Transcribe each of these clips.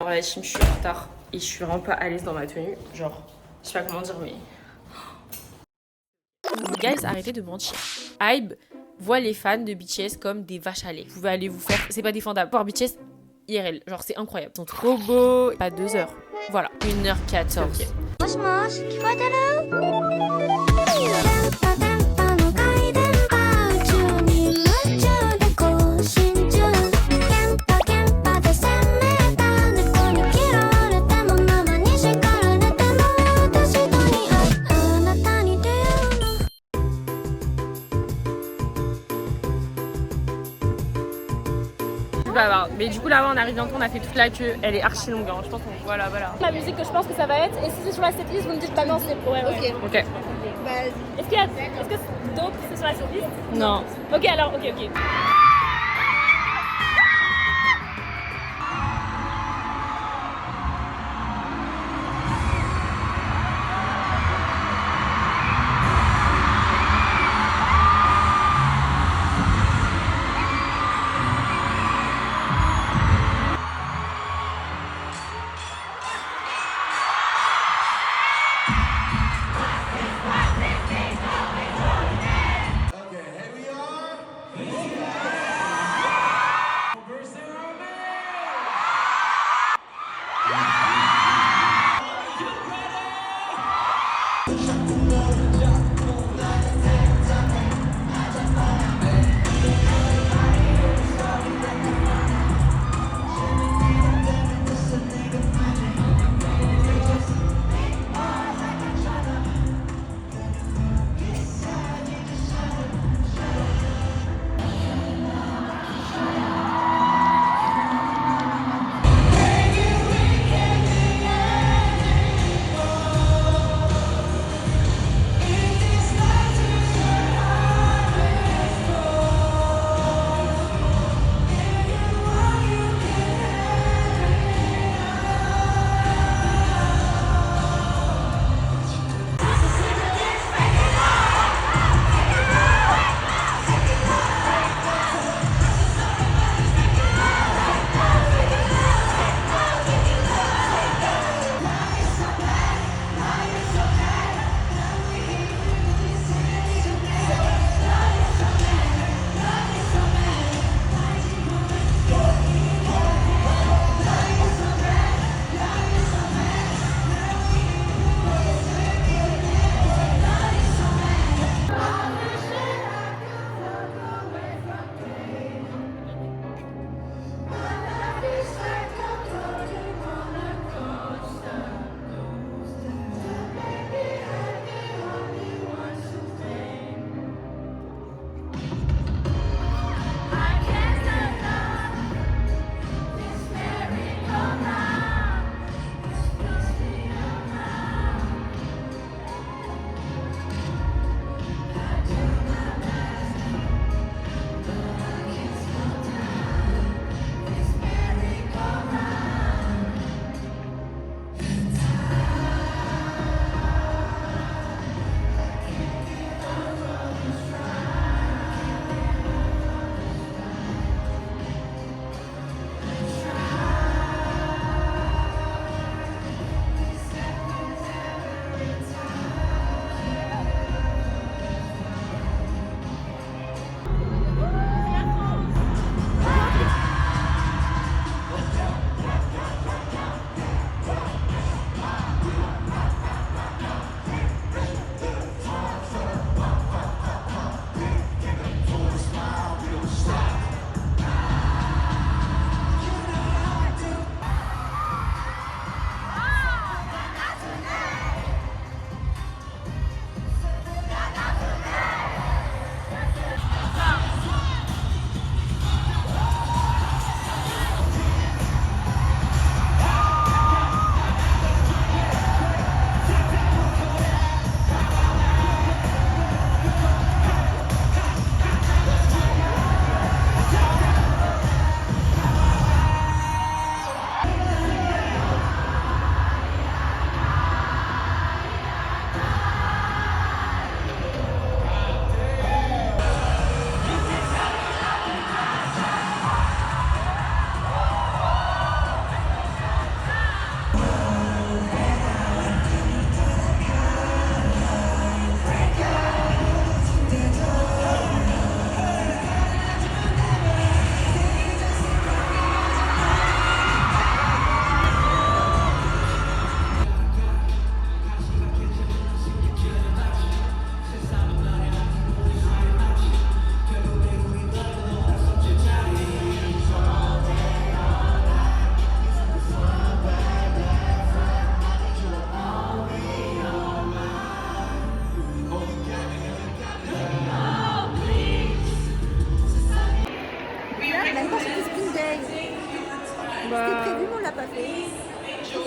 Alors la team, je suis en retard et je suis vraiment pas à l'aise dans ma tenue. Genre, je sais pas comment dire, mais... Guys, arrêtez de mentir. Hybe voit les fans de BTS comme des vaches à lait. Vous pouvez aller vous faire... C'est pas défendable. Voir BTS IRL, genre c'est incroyable. Ils sont trop beaux. Pas 2 heures. Voilà, 1h14. Okay. Mais du coup là on arrive bientôt, on a fait toute la queue, elle est archi longue, hein. Je pense qu'on voit là-bas là. La musique que je pense que ça va être, et si c'est sur la setlist, vous me dites bah non c'est ouais. Ok. Est-ce que Dope c'est sur la setlist? Non. Ok alors ok.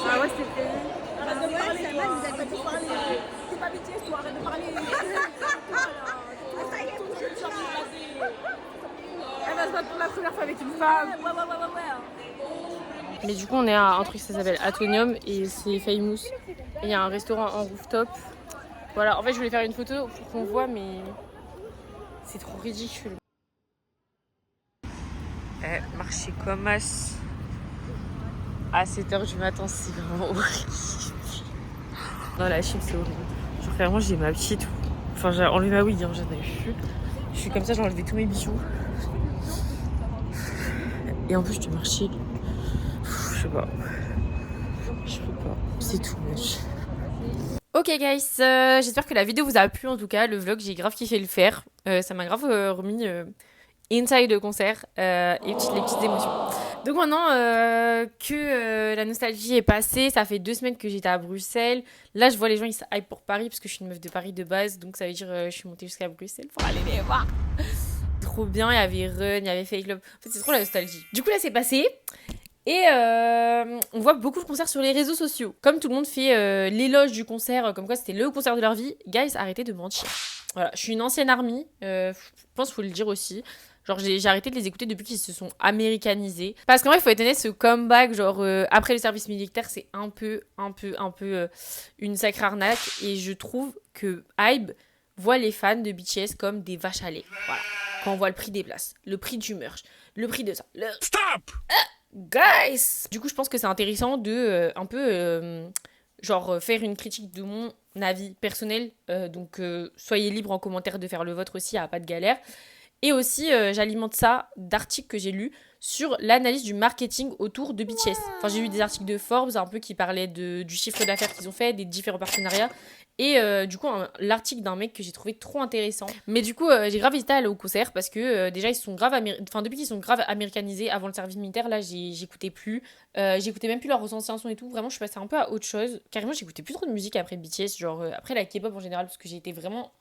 Ah ouais, c'était prévu. Arrête de parler, toi. Arrête de parler. T'es pas BTS, toi. Arrête de parler. Elle va se battre pour la première fois avec une femme. Ouais. Mais du coup, on est à un truc, ça s'appelle Atonium et c'est Famous. Il y a un restaurant en rooftop. Voilà, en fait, je voulais faire une photo pour qu'on voit, mais c'est trop ridicule. Marcher comme as à 7h du matin, c'est vraiment horrible. Non, la chip, c'est horrible. Genre, clairement, j'ai ma petite. Enfin, j'ai enlevé ma wig, hein, j'en avais plus. Je suis comme ça, j'ai enlevé tous mes bijoux. Et en plus, je dois marcher. Je sais pas. Je peux pas. C'est tout moche. Ok guys, j'espère que la vidéo vous a plu en tout cas, le vlog, j'ai grave kiffé le faire. Ça m'a grave remis inside le concert et les petites émotions. Donc maintenant que la nostalgie est passée, ça fait 2 semaines que j'étais à Bruxelles. Là je vois les gens ils se hype pour Paris parce que je suis une meuf de Paris de base, donc ça veut dire je suis montée jusqu'à Bruxelles pour aller les voir. Trop bien, il y avait Run, il y avait Fake Club. En fait c'est trop la nostalgie. Du coup là c'est passé. Et on voit beaucoup de concerts sur les réseaux sociaux. Comme tout le monde fait l'éloge du concert, comme quoi c'était le concert de leur vie, guys, arrêtez de mentir. Voilà, je suis une ancienne ARMY, je pense qu'il faut le dire aussi. Genre, j'ai arrêté de les écouter depuis qu'ils se sont américanisés. Parce qu'en vrai, il faut être honnête, ce comeback, genre, après le service militaire, c'est un peu une sacrée arnaque. Et je trouve que Hybe voit les fans de BTS comme des vaches à lait. Voilà. Quand on voit le prix des places, le prix du merch, le prix de ça. Stop! Guys! Du coup, je pense que c'est intéressant de faire une critique de mon avis personnel. Donc, soyez libres en commentaire de faire le vôtre aussi, pas de galère. Et aussi, j'alimente ça d'articles que j'ai lus sur l'analyse du marketing autour de BTS. Enfin, j'ai lu des articles de Forbes un peu qui parlaient du chiffre d'affaires qu'ils ont fait, des différents partenariats. Et du coup, l'article d'un mec que j'ai trouvé trop intéressant. Mais du coup, j'ai grave hésité à aller au concert parce que déjà, ils sont grave depuis qu'ils sont grave américanisés avant le service militaire, là, j'écoutais plus. J'écoutais même plus leur chanson et tout. Vraiment, je suis passée un peu à autre chose. Carrément, j'écoutais plus trop de musique après BTS, genre après la K-pop en général, parce que j'ai été vraiment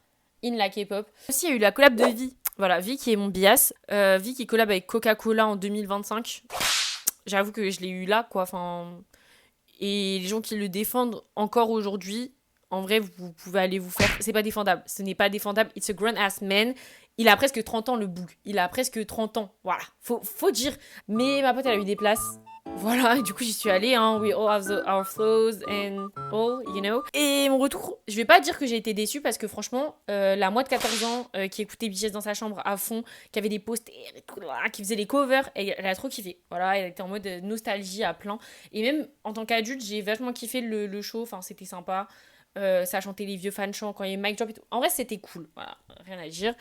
in la K-pop. Aussi, il y a eu la collab de Vi. Voilà, Vi qui est mon bias. Vi qui collab avec Coca-Cola en 2025. J'avoue que je l'ai eu là, quoi. Enfin, et les gens qui le défendent encore aujourd'hui, en vrai, vous pouvez aller vous faire... C'est pas défendable. Ce n'est pas défendable. It's a grown-ass man. Il a presque 30 ans, le boug. Il a presque 30 ans. Voilà. Faut dire. Mais ma pote, elle a eu des places. Voilà, et du coup j'y suis allée, hein. We all have our flaws and all, you know. Et mon retour, je vais pas dire que j'ai été déçue parce que franchement, la moi de 14 ans qui écoutait BTS dans sa chambre à fond, qui avait des posters et tout, qui faisait les covers, elle a trop kiffé. Voilà, elle était en mode nostalgie à plein. Et même en tant qu'adulte, j'ai vachement kiffé le show, enfin c'était sympa. Ça chantait les vieux fan chants quand il y avait mic drop et tout. En vrai, c'était cool. Voilà, rien à dire.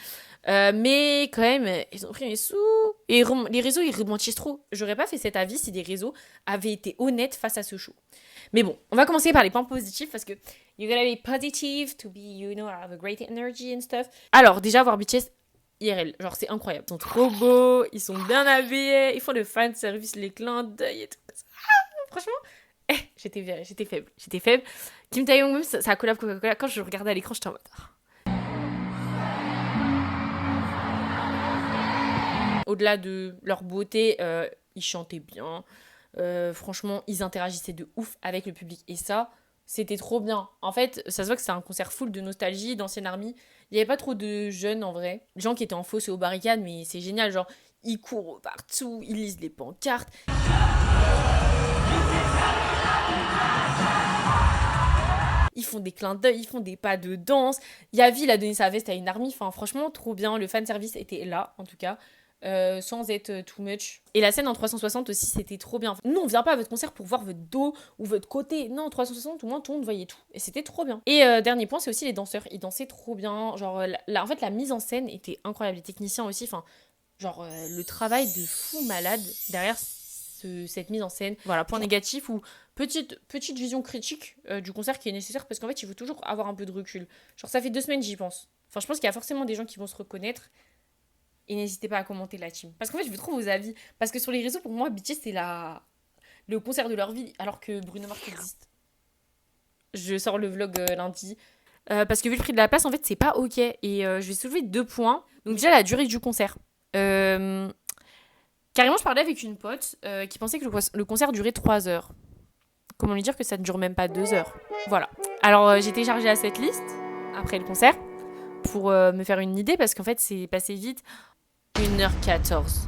Mais quand même, ils ont pris mes sous. Et les réseaux, ils romantissent trop. J'aurais pas fait cet avis si des réseaux avaient été honnêtes face à ce show. Mais bon, on va commencer par les points positifs parce que you gotta be positive to be, you know, have a great energy and stuff. Alors, déjà, voir BTS IRL, genre, c'est incroyable. Ils sont trop beaux, ils sont bien habillés, ils font le fan service, les clins d'œil et tout. Franchement. J'étais faible. Kim Taeyong, même ça collab Coca-Cola. Quand je regardais à l'écran, j'étais en mode. Au-delà de leur beauté, ils chantaient bien. Franchement, ils interagissaient de ouf avec le public. Et ça, c'était trop bien. En fait, ça se voit que c'est un concert full de nostalgie, d'ancienne ARMY. Il n'y avait pas trop de jeunes en vrai. Les gens qui étaient en fosse et aux barricades, mais c'est génial. Genre, ils courent partout, ils lisent les pancartes. Ils font des clins d'œil, ils font des pas de danse. Yavi, il a donné sa veste à une ARMY. Enfin, franchement, trop bien. Le fanservice était là, en tout cas. Sans être too much. Et la scène en 360 aussi, c'était trop bien. Nous, on vient pas à votre concert pour voir votre dos ou votre côté. Non, en 360, au moins, tout le monde voyait tout. Et c'était trop bien. Et dernier point, c'est aussi les danseurs. Ils dansaient trop bien. Genre, en fait, la mise en scène était incroyable. Les techniciens aussi, enfin, genre, le travail de fou malade derrière cette mise en scène. Voilà, point négatif ou petite vision critique du concert qui est nécessaire parce qu'en fait, il faut toujours avoir un peu de recul. Genre, ça fait 2 semaines, j'y pense. Enfin, je pense qu'il y a forcément des gens qui vont se reconnaître. Et n'hésitez pas à commenter la team. Parce qu'en fait, je veux trop vos avis. Parce que sur les réseaux, pour moi, BTS, c'est le concert de leur vie, alors que Bruno Mars existe. Je sors le vlog lundi. Parce que vu le prix de la place, en fait, c'est pas ok. Et je vais soulever 2 points. Donc déjà, la durée du concert. Carrément, je parlais avec une pote qui pensait que le concert durait 3 heures. Comment lui dire que ça ne dure même pas 2 heures. Voilà. Alors j'ai téléchargé la setlist après le concert pour me faire une idée parce qu'en fait c'est passé vite. 1h14.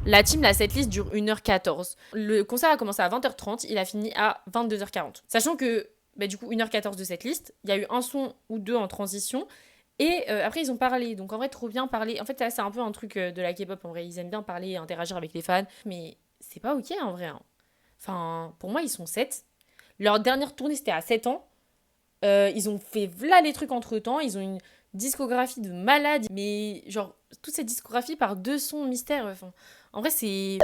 La team, la setlist dure 1h14. Le concert a commencé à 20h30, il a fini à 22h40. Sachant que du coup 1h14 de setlist, il y a eu un son ou deux en transition. Et après, ils ont parlé. Donc, en vrai, trop bien parler. En fait, là, c'est un peu un truc de la K-pop. En vrai, ils aiment bien parler et interagir avec les fans. Mais c'est pas OK, en vrai. Hein. Enfin, pour moi, ils sont 7. Leur dernière tournée, c'était à 7 ans. Ils ont fait là les trucs entre-temps. Ils ont une discographie de malades. Mais, genre, toute cette discographie par 2 sons mystères. Enfin, en vrai, c'est...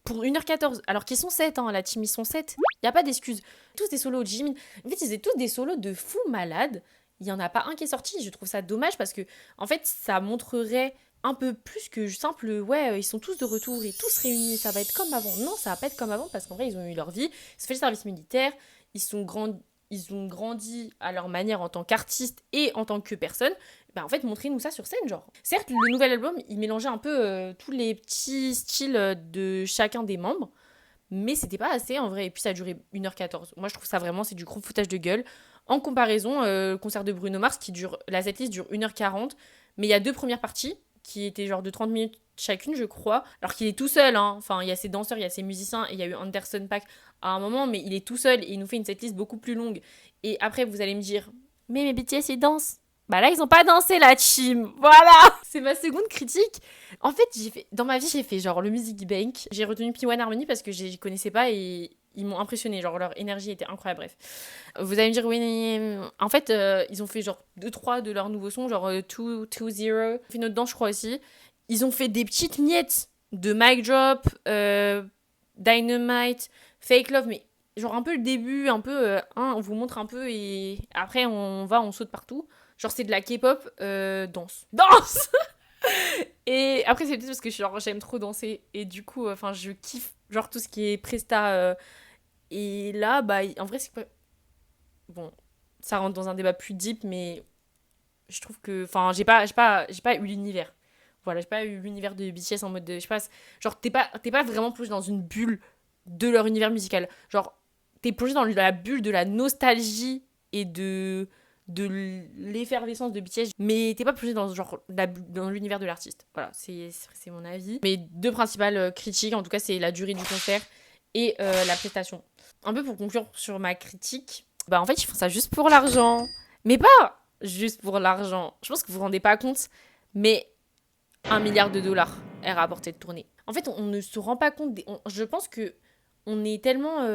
Pour 1h14. Alors qu'ils sont 7, hein. La team, ils sont 7. Il n'y a pas d'excuses. Tous des solos de Jimin. En fait, ils faisaient tous des solos de fous malades. Il n'y en a pas un qui est sorti. Je trouve ça dommage parce que, en fait, ça montrerait un peu plus que simple, ouais, ils sont tous de retour et tous réunis, ça va être comme avant. Non, ça va pas être comme avant parce qu'en vrai, ils ont eu leur vie, ils ont fait le service militaire, ils ont grandi à leur manière en tant qu'artistes et en tant que personnes. Bah, en fait, montrez-nous ça sur scène, genre. Certes, le nouvel album, il mélangeait un peu tous les petits styles de chacun des membres, mais c'était pas assez en vrai. Et puis ça a duré 1h14. Moi, je trouve ça vraiment, c'est du gros foutage de gueule. En comparaison, le concert de Bruno Mars, la setlist dure 1h40, mais il y a 2 premières parties qui étaient genre de 30 minutes chacune, je crois. Alors qu'il est tout seul, hein. Enfin, il y a ses danseurs, il y a ses musiciens, et il y a eu Anderson .Paak à un moment, mais il est tout seul et il nous fait une setlist beaucoup plus longue. Et après, vous allez me dire, mais BTS, ils dansent. Bah là, ils ont pas dansé, la team. Voilà. C'est ma seconde critique. En fait, dans ma vie, j'ai fait genre le Music Bank. J'ai retenu P1 Harmony parce que je connaissais pas et ils m'ont impressionné. Genre, leur énergie était incroyable. Bref. Vous allez me dire, oui, en fait, ils ont fait genre 2-3 de leurs nouveaux sons, genre 2-0. Ils ont fait notre danse, je crois aussi. Ils ont fait des petites miettes de Mic Drop, Dynamite, Fake Love, mais genre un peu le début, un peu, on vous montre un peu et après on saute partout. Genre c'est de la K-pop, danse. Danse. Et après c'est peut-être parce que genre, j'aime trop danser et du coup, je kiffe genre tout ce qui est presta. Et là, en vrai c'est pas... Bon, ça rentre dans un débat plus deep, mais je trouve que... Enfin, j'ai pas eu l'univers. Voilà, j'ai pas eu l'univers de BTS en mode de... Je sais pas, genre t'es pas vraiment plongé dans une bulle de leur univers musical. Genre, t'es plongé dans la bulle de la nostalgie et de l'effervescence de BTS, mais t'es pas plongé dans, genre, dans l'univers de l'artiste. Voilà, c'est mon avis. Mes 2 principales critiques, en tout cas, c'est la durée du concert et la prestation. Un peu pour conclure sur ma critique, en fait, ils font ça juste pour l'argent. Mais pas juste pour l'argent. Je pense que vous vous rendez pas compte, mais $1 milliard est rapporté de tournée. En fait, on ne se rend pas compte. Je pense que on est tellement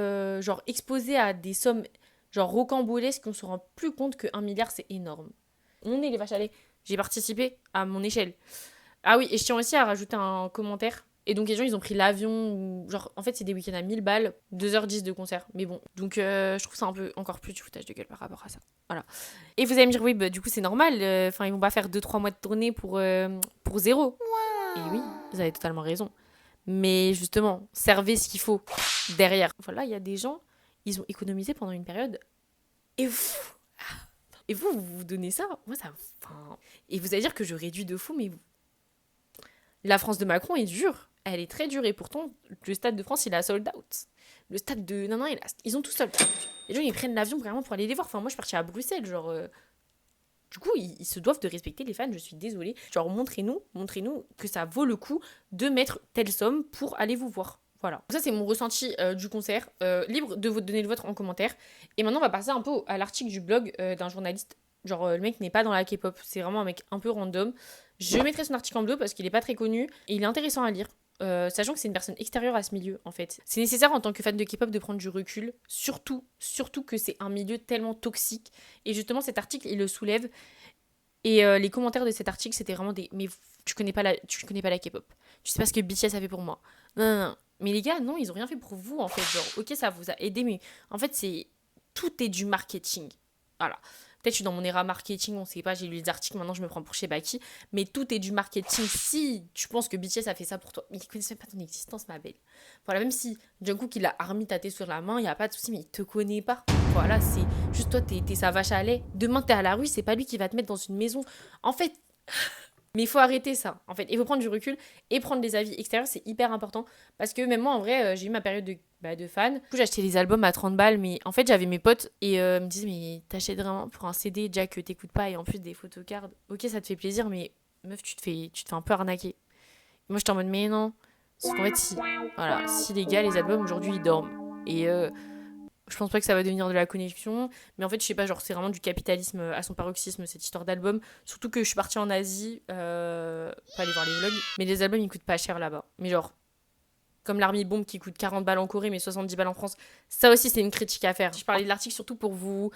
genre exposé à des sommes genre rocambolesques qu'on se rend plus compte que 1 milliard c'est énorme. On est les vaches à lait. J'ai participé à mon échelle. Ah oui, et je tiens aussi à rajouter un commentaire. Et donc les gens ils ont pris l'avion, genre en fait c'est des week-ends à 1000 balles, 2h10 de concert. Mais bon, donc je trouve ça un peu encore plus du foutage de gueule par rapport à ça. Voilà. Et vous allez me dire oui, du coup c'est normal, ils vont pas faire 2-3 mois de tournée pour 0. Wow. Et oui, vous avez totalement raison. Mais justement, servez ce qu'il faut derrière. Voilà, il y a des gens, ils ont économisé pendant une période. Et vous donnez ça. Moi, ça... Et vous allez dire que je réduis de fou, mais... La France de Macron est dure. Elle est très dure. Et pourtant, le Stade de France, il a sold out. Le stade de... Non, ils ont tout sold out. Les gens, ils prennent l'avion vraiment pour aller les voir. Enfin, moi, je suis partie à Bruxelles, genre... Du coup, ils se doivent de respecter les fans, je suis désolée. Genre, montrez-nous que ça vaut le coup de mettre telle somme pour aller vous voir. Voilà. Donc ça, c'est mon ressenti du concert. Libre de vous donner le vôtre en commentaire. Et maintenant, on va passer un peu à l'article du blog d'un journaliste. Genre, le mec n'est pas dans la K-pop. C'est vraiment un mec un peu random. Je mettrai son article en bleu parce qu'il est pas très connu. Et il est intéressant à lire. Sachant que c'est une personne extérieure à ce milieu, en fait. C'est nécessaire en tant que fan de K-pop de prendre du recul. Surtout que c'est un milieu tellement toxique. Et justement, cet article, il le soulève. Et les commentaires de cet article, c'était vraiment des... Mais tu connais pas la K-pop. Tu sais pas ce que BTS a fait pour moi. Non. Mais les gars, non, ils ont rien fait pour vous, en fait. Genre, ok, ça vous a aidé, mais en fait, tout est du marketing. Voilà. Peut-être que je suis dans mon era marketing, on sait pas, j'ai lu les articles, maintenant je me prends pour Sheba Baki. Mais tout est du marketing. Si tu penses que BTS a fait ça pour toi, mais ils connaissent même pas ton existence, ma belle. Voilà, même si Jungkook, il a army tatoué sur la main, il y a pas de souci, mais il te connaît pas. Voilà, c'est juste toi, t'es sa vache à lait. Demain, t'es à la rue, c'est pas lui qui va te mettre dans une maison. En fait, Mais il faut arrêter ça, en fait. Il faut prendre du recul et prendre des avis extérieurs, c'est hyper important. Parce que même moi, en vrai, j'ai eu ma période de fan. Du coup, j'ai acheté des albums à 30 balles, mais en fait, j'avais mes potes et me disaient, mais t'achètes vraiment pour un CD, déjà que t'écoutes pas, et en plus des photocards. Ok, ça te fait plaisir, mais meuf, tu te fais un peu arnaquer. Et moi, j'étais en mode, mais non. Parce qu'en fait, si les gars, les albums, aujourd'hui, ils dorment. Et je pense pas que ça va devenir de la connexion, mais en fait, je sais pas, genre, c'est vraiment du capitalisme à son paroxysme, cette histoire d'album. Surtout que je suis partie en Asie, pas aller voir les vlogs, mais les albums, ils coûtent pas cher là-bas. Mais genre, comme l'Army Bomb qui coûte 40 balles en Corée, mais 70 balles en France, ça aussi, c'est une critique à faire. Je parlais de l'article surtout pour vous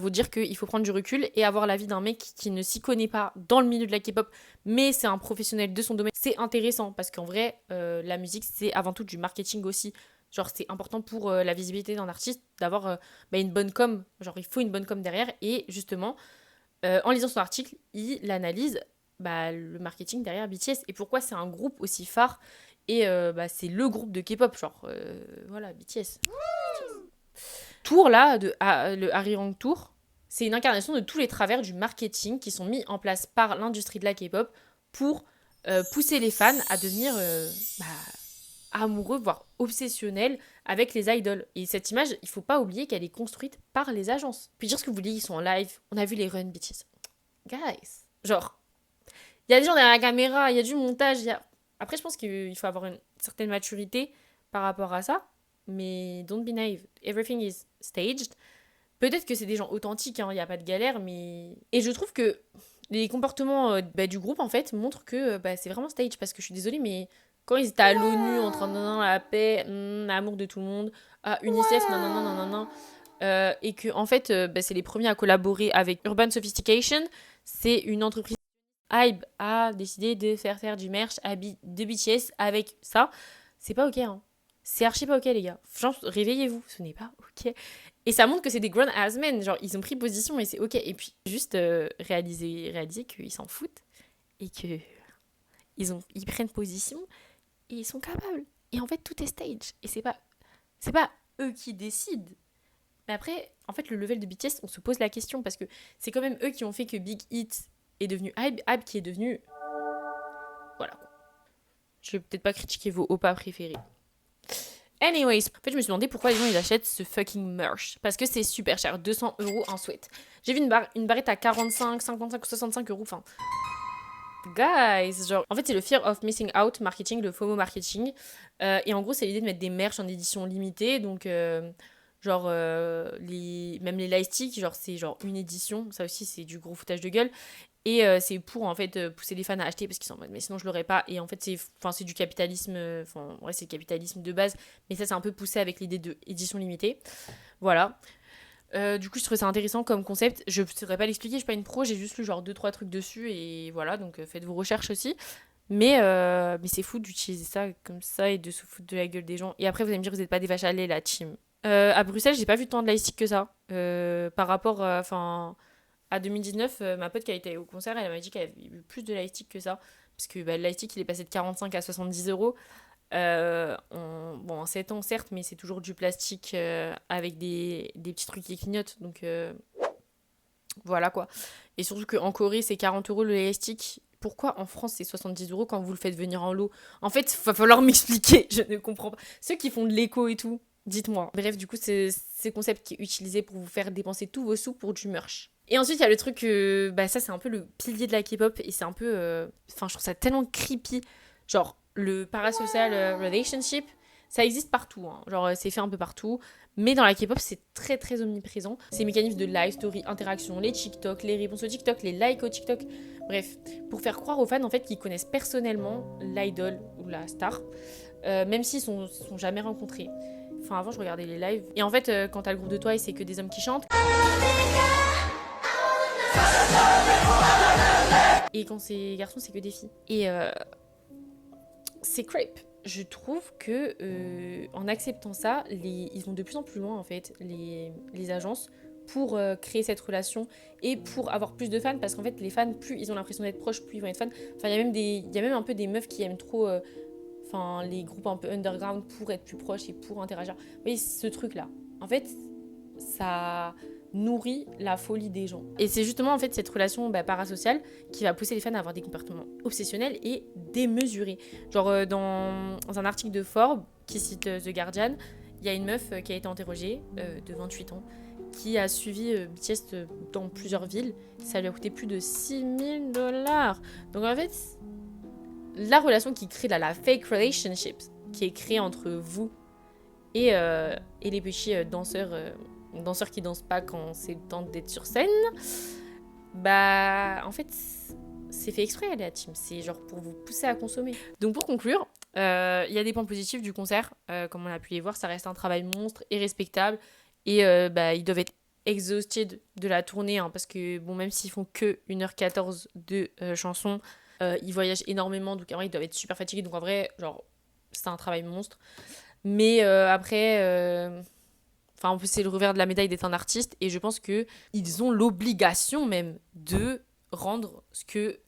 dire qu'il faut prendre du recul et avoir l'avis d'un mec qui ne s'y connaît pas dans le milieu de la K-pop, mais c'est un professionnel de son domaine. C'est intéressant parce qu'en vrai, la musique, c'est avant tout du marketing aussi. Genre, c'est important pour la visibilité d'un artiste d'avoir une bonne com. Genre, il faut une bonne com derrière. Et justement, en lisant son article, il analyse le marketing derrière BTS et pourquoi c'est un groupe aussi phare. Et c'est le groupe de K-pop, genre, voilà, BTS. Tour, là, le Arirang Tour, c'est une incarnation de tous les travers du marketing qui sont mis en place par l'industrie de la K-pop pour pousser les fans à devenir amoureux, voire obsessionnels avec les idoles. Et cette image, il faut pas oublier qu'elle est construite par les agences. Puis dire ce que vous voulez, ils sont en live, on a vu les runs BTS. Guys, genre, il y a des gens derrière la caméra, il y a du montage, Après, je pense qu'il faut avoir une certaine maturité par rapport à ça, mais don't be naive. Everything is staged. Peut-être que c'est des gens authentiques, il n'y a pas de galère, mais... Et je trouve que les comportements du groupe, en fait, montrent que c'est vraiment stage, parce que je suis désolée, mais quand ils étaient à l'ONU, en train de la paix, l'amour de tout le monde, à UNICEF, et que, en fait, c'est les premiers à collaborer avec Urban Sophistication, c'est une entreprise... Hybe a décidé de faire du merch de BTS avec ça. C'est pas ok, hein. C'est archi pas ok, les gars. Genre, réveillez-vous, ce n'est pas ok. Et ça montre que c'est des grown ass men. Genre, ils ont pris position et c'est ok. Et puis, juste réaliser qu'ils s'en foutent et que ils prennent position et ils sont capables. Et en fait, tout est stage. Et c'est pas eux qui décident. Mais après, en fait, le level de BTS, on se pose la question parce que c'est quand même eux qui ont fait que Big Hit est devenu Hybe qui est devenu... Voilà. Je vais peut-être pas critiquer vos oppas préférés. Anyways, en fait, je me suis demandé pourquoi les gens ils achètent ce fucking merch. Parce que c'est super cher, 200€ un sweat. J'ai vu une barrette à 45, 55 ou 65€. Enfin, guys, genre... En fait, c'est le fear of missing out marketing, le FOMO marketing. Et en gros, c'est l'idée de mettre des merch en édition limitée. Donc, même les lightsticks, genre, c'est genre une édition. Ça aussi, c'est du gros foutage de gueule. Et c'est pour en fait pousser les fans à acheter parce qu'ils sont en mode mais sinon je l'aurais pas. Et en fait c'est du capitalisme, c'est le capitalisme de base, mais ça c'est un peu poussé avec l'idée de édition limitée. Voilà. Du coup je trouvais ça intéressant comme concept. Je ne saurais pas l'expliquer, je suis pas une pro, j'ai juste lu genre 2-3 trucs dessus et voilà, donc faites vos recherches aussi. Mais c'est fou d'utiliser ça comme ça et de se foutre de la gueule des gens. Et après vous allez me dire vous n'êtes pas des vaches à lait la team. À Bruxelles j'ai pas vu tant de lightsticks que ça. Par rapport à 2019, ma pote qui a été au concert, elle m'a dit qu'elle avait eu plus de lightstick que ça. Parce que le lightstick, il est passé de 45 à 70€. En 7 ans, certes, mais c'est toujours du plastique avec des petits trucs qui clignotent. Donc, voilà quoi. Et surtout qu'en Corée, c'est 40€ le lightstick. Pourquoi en France, c'est 70€ quand vous le faites venir en lot? En fait, il va falloir m'expliquer. Je ne comprends pas. Ceux qui font de l'éco et tout, dites-moi. Bref, du coup, c'est ce concept qui est utilisé pour vous faire dépenser tous vos sous pour du merch. Et ensuite, il y a le truc, ça c'est un peu le pilier de la K-pop et c'est un peu... je trouve ça tellement creepy. Genre, le parasocial relationship, ça existe partout. Hein. Genre, c'est fait un peu partout. Mais dans la K-pop, c'est très très omniprésent. Ces mécanismes de live, story, interaction, les TikTok, les réponses au TikTok, les likes au TikTok. Bref, pour faire croire aux fans en fait qu'ils connaissent personnellement l'idol ou la star, même s'ils sont jamais rencontrés. Enfin, avant, je regardais les lives. Et en fait, quand t'as le groupe de Twice, c'est que des hommes qui chantent. Et quand c'est garçons, c'est que des filles. Et c'est creep. Je trouve que en acceptant ça, ils vont de plus en plus loin en fait, les agences, pour créer cette relation et pour avoir plus de fans, parce qu'en fait les fans, plus ils ont l'impression d'être proches, plus ils vont être fans. Enfin, il y a même un peu des meufs qui aiment trop les groupes un peu underground pour être plus proches et pour interagir. Vous voyez ce truc là. En fait, ça nourrit la folie des gens. Et c'est justement en fait cette relation parasociale qui va pousser les fans à avoir des comportements obsessionnels et démesurés. Genre dans un article de Forbes qui cite The Guardian, il y a une meuf qui a été interrogée de 28 ans qui a suivi BTS dans plusieurs villes. Ça lui a coûté plus de $6,000. Donc en fait, la relation qui crée la fake relationship qui est créée entre vous et les petits danseurs qui dansent pas quand c'est le temps d'être sur scène, en fait c'est fait exprès la team, c'est genre pour vous pousser à consommer. Donc pour conclure, il y a des points positifs du concert, comme on a pu les voir, ça reste un travail monstre et respectable, et ils doivent être exhausted de la tournée, parce que bon, même s'ils font que 1h14 de chansons, ils voyagent énormément, donc en vrai ils doivent être super fatigués, donc en vrai genre c'est un travail monstre. Mais après, en plus c'est le revers de la médaille d'être un artiste, et je pense que ils ont l'obligation même de rendre ce que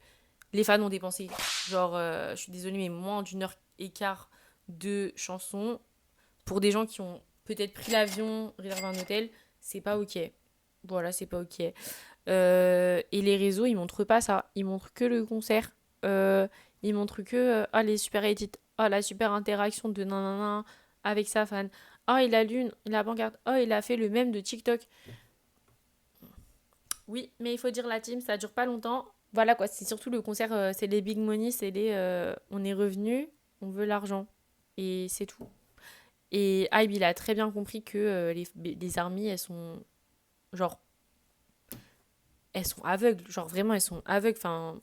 les fans ont dépensé. Genre, je suis désolée, mais moins d'1h15 de chansons pour des gens qui ont peut-être pris l'avion, réservé un hôtel, c'est pas ok. Voilà, c'est pas ok. Et les réseaux, ils montrent pas ça. Ils montrent que le concert. Ils montrent que les super edits, la super interaction de nanana avec sa fan. Il a lu la pancarte. Il a fait le même de TikTok. Oui, mais il faut dire la team, ça dure pas longtemps. Voilà quoi, c'est surtout le concert, c'est les big money, c'est on est revenu, on veut l'argent. Et c'est tout. Et Hybe, il a très bien compris que les armies, elles sont aveugles. Genre vraiment, elles sont aveugles. Enfin,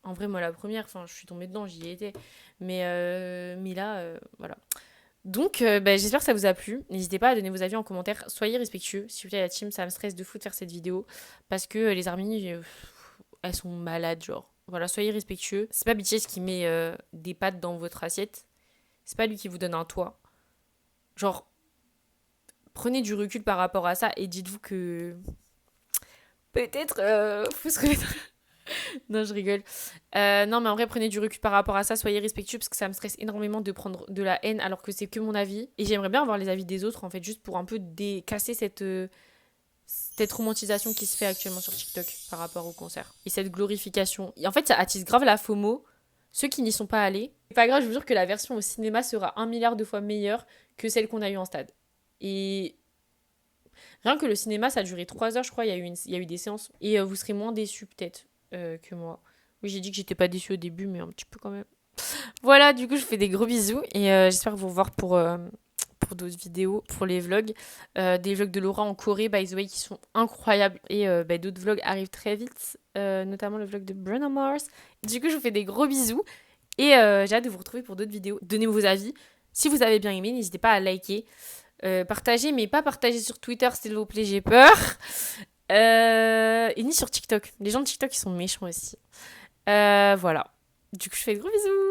en vrai, moi la première, je suis tombée dedans, j'y étais. Mais là, voilà. Donc, j'espère que ça vous a plu. N'hésitez pas à donner vos avis en commentaire. Soyez respectueux. S'il vous plaît, la team, ça me stresse de fou de faire cette vidéo. Parce que les armies, elles sont malades, genre. Voilà, soyez respectueux. C'est pas BTS qui met des pâtes dans votre assiette. C'est pas lui qui vous donne un toit. Genre, prenez du recul par rapport à ça et dites-vous que peut-être faut se remettre... Non, je rigole. Non, mais en vrai, prenez du recul par rapport à ça. Soyez respectueux parce que ça me stresse énormément de prendre de la haine alors que c'est que mon avis. Et j'aimerais bien avoir les avis des autres, en fait, juste pour un peu casser cette romantisation qui se fait actuellement sur TikTok par rapport au concert. Et cette glorification. Et en fait, ça attise grave la FOMO. Ceux qui n'y sont pas allés. C'est pas grave, je vous jure que la version au cinéma sera 1 milliard de fois meilleure que celle qu'on a eue en stade. Et rien que le cinéma, ça a duré 3 heures, je crois. Il y a eu des séances. Et vous serez moins déçus, peut-être, que moi. Oui, j'ai dit que j'étais pas déçue au début, mais un petit peu quand même. Voilà, du coup, je fais des gros bisous. Et j'espère vous revoir pour d'autres vidéos, pour les vlogs. Des vlogs de Laura en Corée, by the way, qui sont incroyables. Et d'autres vlogs arrivent très vite, notamment le vlog de Bruno Mars. Du coup, je vous fais des gros bisous. Et j'ai hâte de vous retrouver pour d'autres vidéos. Donnez vos avis. Si vous avez bien aimé, n'hésitez pas à liker. Partagez, mais pas partager sur Twitter, s'il vous plaît, j'ai peur. Et ni sur TikTok. Les gens de TikTok, ils sont méchants aussi. Voilà. Du coup, je fais de gros bisous.